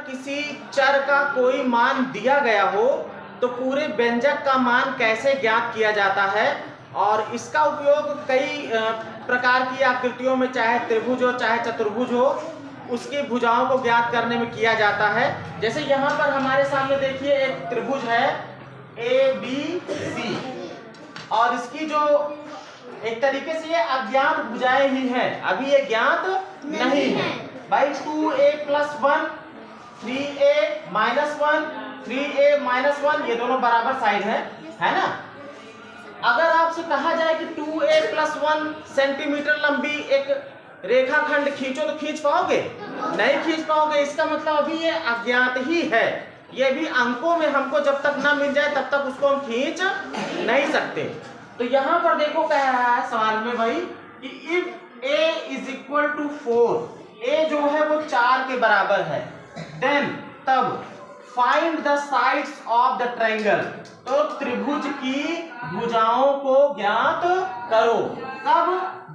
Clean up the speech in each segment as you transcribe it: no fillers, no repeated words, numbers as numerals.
किसी चर का कोई मान दिया गया हो तो पूरे व्यंजक का मान कैसे ज्ञात किया जाता है, और इसका उपयोग कई प्रकार की आकृतियों में, चाहे त्रिभुज हो चाहे चतुर्भुज हो, उसकी भुजाओं को ज्ञात करने में किया जाता है। जैसे यहाँ पर हमारे सामने देखिए एक त्रिभुज है ABC, और इसकी जो एक तरीके से ये अज्ञात भुजाएं ही हैं, अभी ये ज्ञात नहीं है भाई। 2a + 1 3a - 1 3a - 1 ये दोनों बराबर साइड है ना। अगर आपसे कहा जाए कि 2a + 1 सेंटीमीटर लंबी एक रेखाखंड खींचो तो खींच पाओगे? नहीं खींच पाओगे। इसका मतलब अभी ये अज्ञात ही है, ये भी अंकों में हमको जब तक ना मिल जाए तब तक उसको हम खींच नहीं सकते। तो यहाँ पर देखो कह रहा है सवाल में भाई कि इफ a = 4, a जो है वो 4 के बराबर है, देन तब find the sides of the triangle, तो त्रिभुज की भुजाओं को ज्ञात करो। कब?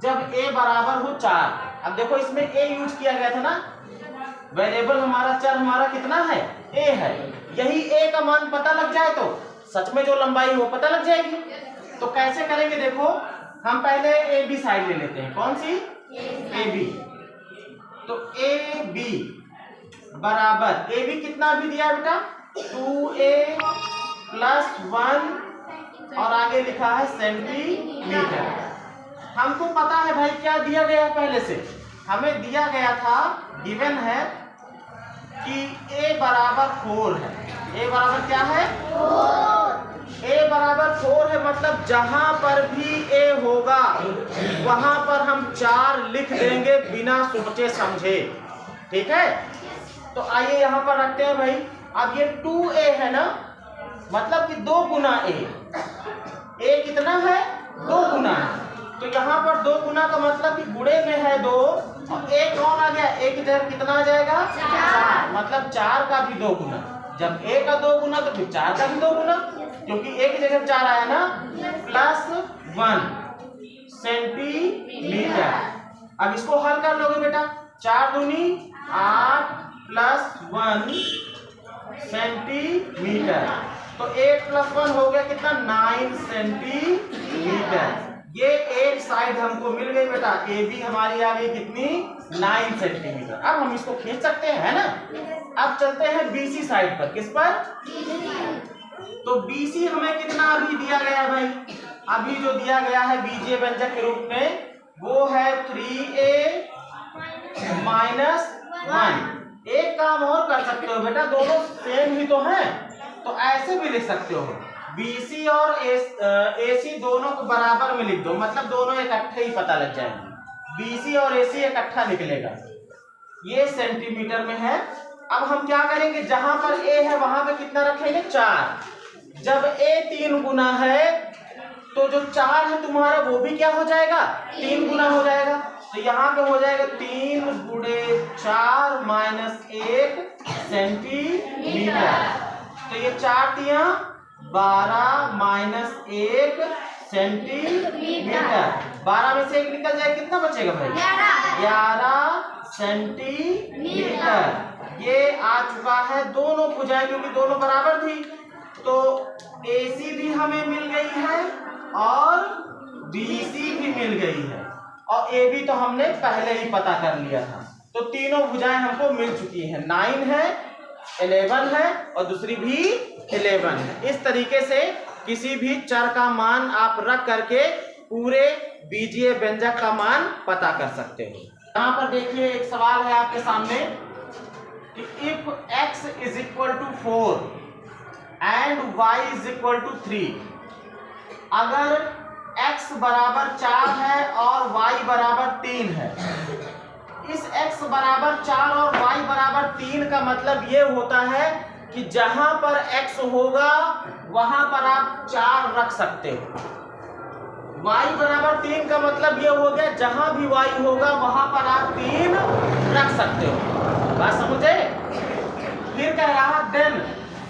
जब a बराबर हो 4। अब देखो इसमें a यूज किया गया था ना, वेरिएबल हमारा, चर हमारा कितना है? a है। यही a का मान पता लग जाए तो सच में जो लंबाई वो पता लग जाएगी। तो कैसे करेंगे देखो, हम पहले AB साइड ले लेते हैं। कौन सी? AB। तो AB बराबर, AB कितना भी दिया बेटा? 2a + 1 और आगे लिखा है सेंटीमीटर। हमको पता है भाई क्या दिया गया पहले से, हमें दिया गया था, गिवन है कि a बराबर 4 है। a बराबर क्या है? 4। a बराबर 4 है, मतलब जहां पर भी a होगा वहां पर हम 4 लिख देंगे बिना सोचे समझे। ठीक है, तो आइए यहां पर रखते हैं भाई। अब ये 2a है ना, मतलब कि 2 गुना a। a कितना है? 2 गुना है। तो यहाँ पर 2 गुना का मतलब कि गुणे में है 2, और a कौन आ गया? a की जगह कितना आ जाएगा? 4। मतलब 4 का भी 2 गुना। जब a का 2 गुना तो फिर 4 का भी 2 गुना, क्योंकि a की जगह 4 आया ना, +1 सेंटीमीटर। अब इसको हल कर लोगे बेटा, 4 दूनी 8 + 1 सेंटीमीटर। तो 8 + 1 हो गया कितना? 9 सेंटीमीटर। ये एक साइड हमको मिल गई बेटा, ए बी हमारी आ गई कितनी? 9 सेंटीमीटर। अब हम इसको खींच सकते हैं, है ना। अब चलते हैं बीसी साइड पर। किस पर? तो बीसी हमें कितना अभी दिया गया है भाई? अभी जो दिया गया है बीजीय व्यंजक के रूप में वो है 3a - 1। एक काम और कर सकते हो बेटा, दोनों सेम ही तो हैं, तो ऐसे भी लिख सकते हो। BC और AC दोनों को बराबर में लिख दो, मतलब दोनों इकट्ठे ही पता लग जाएंगे। BC और AC इकट्ठा निकलेगा। ये सेंटीमीटर में है। अब हम क्या करेंगे, जहां पर A है वहां पे कितना रखेंगे? 4। जब A 3 गुना है तो जो 4 है तुम्हारा वो भी क्या हो जाएगा? 3 गुना हो जाएगा। तो यहाँ पे हो जाएगा 3 × 4 - 1 सेंटीमीटर। तो ये 4 तिया 12 - 1 सेंटीमीटर। 12 में से 1 निकल जाए, कितना बचेगा भाई? 11 सेंटीमीटर। ये आ चुका है दोनों भुजाएं, क्योंकि दोनों बराबर थी। तो AC भी हमें मिल गई है और BC भी मिल गई है, और AB तो हमने पहले ही पता कर लिया था। तो तीनों भुजाएं हमको मिल चुकी हैं। 9 है, 11 है और दूसरी भी 11 है। इस तरीके से किसी भी चर का मान आप रख करके पूरे बीजीय व्यंजक का मान पता कर सकते हो। यहाँ पर देखिए एक सवाल है आपके सामने कि इफ x = 4 एंड y = 3, अगर x बराबर 4 है और y बराबर 3 है, इस x बराबर 4 और y बराबर 3 का मतलब ये होता है कि जहां पर x होगा वहां पर आप 4 रख सकते हो। y बराबर 3 का मतलब ये हो गया जहां भी y होगा वहां पर आप 3 रख सकते हो। बात समझे? फिर कह रहा then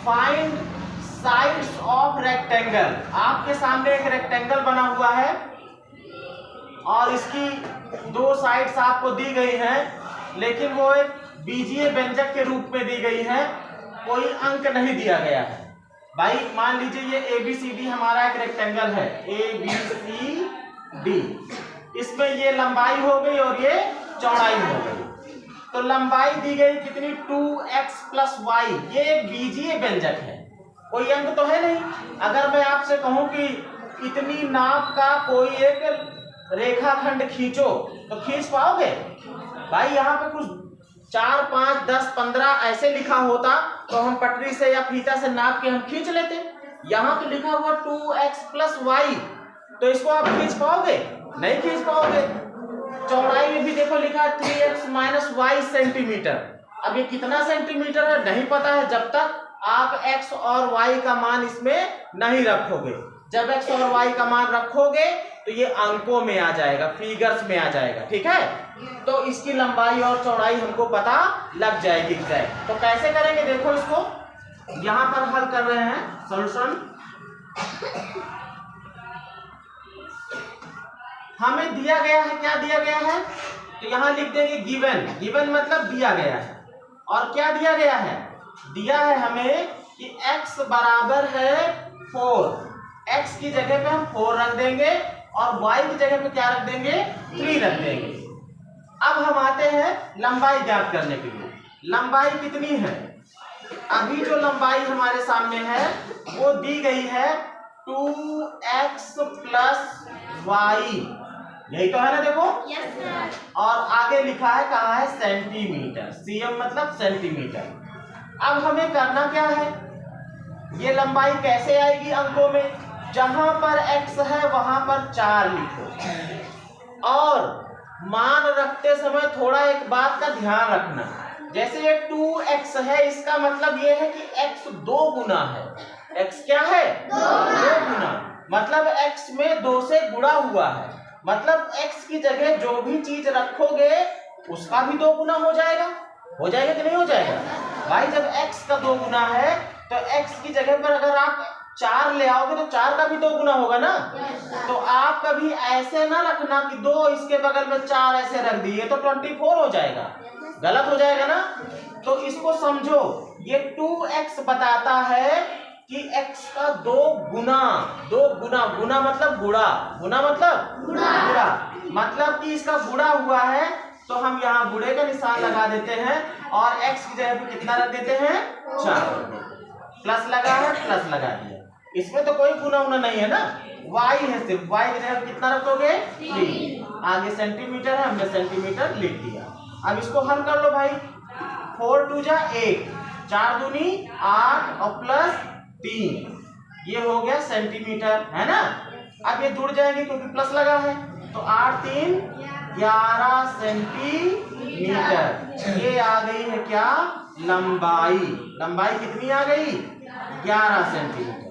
find sides of rectangle. आपके सामने एक रेक्टेंगल बना हुआ है और इसकी 2 साइड्स आपको दी गई हैं, लेकिन वो एक बीजीय व्यंजक के रूप में दी गई है, कोई अंक नहीं दिया गया है। भाई मान लीजिए ये ABCD हमारा एक रेक्टेंगल है, ABCD, इसमें ये लंबाई हो गई और ये चौड़ाई हो गई। तो लंबाई दी गई कितनी 2x + y, ये एक बीजीय व्यंजक है, कोई अंक तो है नहीं। अगर मैं आपसे कहूं कि इतनी नाप का कोई एक रेखाखंड खींचो तो खींच पाओगे? भाई यहाँ पे कुछ 4, 5, 10, 15 ऐसे लिखा होता तो हम पटरी से या फीता से नाप के हम खींच लेते। यहाँ तो लिखा हुआ 2x + y, तो इसको आप खींच पाओगे? नहीं खींच पाओगे। चौड़ाई में भी देखो लिखा है 3x - y सेंटीमीटर। अब ये कितना सेंटीमीटर है नहीं पता है जब तक आप x और y का मान इसमें नहीं रखोगे। जब x और y का मान रखोगे तो ये अंकों में आ जाएगा, फिगर्स में आ जाएगा, ठीक है। तो इसकी लंबाई और चौड़ाई हमको पता लग जाएगी एग्जैक्ट। तो कैसे करेंगे देखो, इसको यहां पर हल कर रहे हैं सॉल्यूशन। हमें दिया गया है, क्या दिया गया है, तो यहां लिख देंगे गिवन। गिवन मतलब दिया गया है। और क्या दिया गया है, दिया है हमें कि x बराबर है 4, x की जगह पे हम 4 रख देंगे और y की जगह पे क्या रख देंगे, 3 रख देंगे। अब हम आते हैं लंबाई ज्ञात करने के लिए। लंबाई कितनी है, अभी जो लंबाई हमारे सामने है वो दी गई है 2x + y, यही तो है ना, देखो। Yes sir. और आगे लिखा है कहाँ है, सेंटीमीटर, cm मतलब सेंटीमीटर। अब हमें करना क्या है, ये लंबाई कैसे आएगी अंकों में, जहां पर x है वहां पर 4 लिखो। और मान रखते समय थोड़ा एक बात का ध्यान रखना, जैसे ये 2x है, इसका मतलब ये है कि x 2 गुना है। x क्या है, 2 गुना, मतलब x में 2 से गुणा हुआ है। मतलब x की जगह जो भी चीज रखोगे उसका भी 2 गुना हो जाएगा। हो जाएगा कि नहीं हो जाएगा? भाई जब x का 2 गुना है तो x की जगह पर अगर आप 4 ले आओगे तो 4 का भी 2 गुना होगा ना। तो आप कभी ऐसे ना रखना कि 2 इसके बगल में 4 ऐसे रख दिए तो 24 हो जाएगा, गलत हो जाएगा ना। तो इसको समझो, ये 2x बताता है कि x का 2 गुना, 2 गुना, गुना मतलब गुणा, गुना मतलब गुणा, मतलब कि इसका गुणा हुआ है। तो हम यहाँ गुणे का निशान लगा देते हैं और x की जगह पे कितना रख देते हैं, 4, प्लस लगा है, प्लस लगा दिया। इसमें तो कोई गुना उना नहीं है ना, y है सिर्फ, y की जगह कितना रखोगे, 3। आगे सेंटीमीटर है, हमने सेंटीमीटर लिख दिया। अब इसको हल कर लो भाई, 4 2 जा 8, 4 दूनी 8 और प्लस 3, ये हो गया सेंटीमीटर, है ना। अब ये जुड़ जाएंगे क्योंकि प्लस लगा है, तो 8 3 11 सेंटीमीटर। ये आ गई है क्या, लंबाई। लंबाई कितनी आ गई, 11 सेंटीमीटर।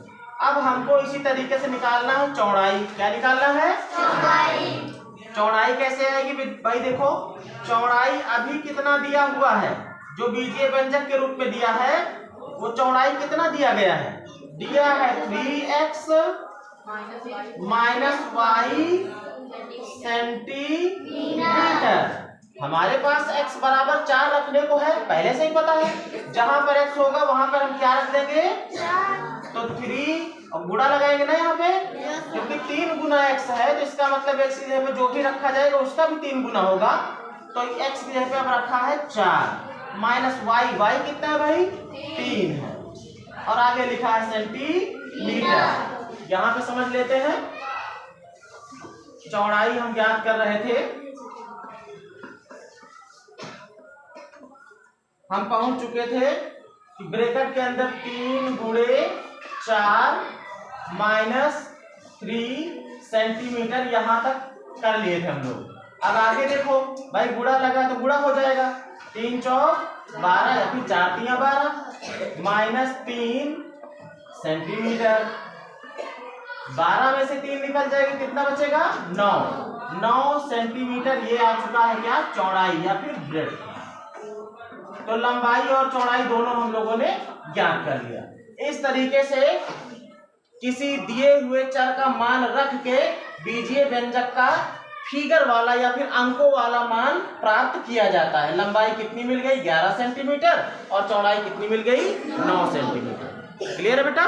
अब हमको इसी तरीके से निकालना है चौड़ाई। क्या निकालना है, चौड़ाई। चौड़ाई कैसे आएगी भाई, देखो चौड़ाई अभी कितना दिया हुआ है, जो बीजीय व्यंजक के रूप में दिया है वो चौड़ाई कितना दिया गया है, दिया है 3x - y सेंटीमीटर। हमारे पास x बराबर 4 रखने को है, पहले से ही पता है। जहां पर x होगा वहां पर हम क्या रख देंगे, तो 3, और गुणा लगाएंगे ना यहाँ पे, क्योंकि 3 गुना x है, तो इसका मतलब x की जगह पे जो भी रखा जाएगा उसका भी 3 गुना होगा। तो x की जगह पे अब रखा है 4 माइनस y कितना है भाई, 3 है, और आगे लिखा है सेंटीमीटर। यहाँ पे समझ लेते हैं, चौड़ाई हम ज्ञात कर रहे थे, हम पहुंच चुके थे कि ब्रैकेट के अंदर 3 गुणे 4 माइनस 3 सेंटीमीटर, यहां तक कर लिए थे हम लोग। अब आगे देखो भाई, गुणा लगा तो गुणा हो जाएगा, 3 चौक 12 या फिर 4 3 12 माइनस 3 सेंटीमीटर। 12 में से 3 निकल जाएगा, कितना बचेगा, 9 सेंटीमीटर। ये आ चुका है क्या, चौड़ाई या फिर ब्रेड्थ। तो लंबाई और चौड़ाई दोनों हम लोगों ने ज्ञात कर लिया। इस तरीके से किसी दिए हुए चर का मान रख के बीजीय व्यंजक का फिगर वाला या फिर अंकों वाला मान प्राप्त किया जाता है। लंबाई कितनी मिल गई 11 सेंटीमीटर और चौड़ाई कितनी मिल गई 9 सेंटीमीटर। क्लियर है बेटा।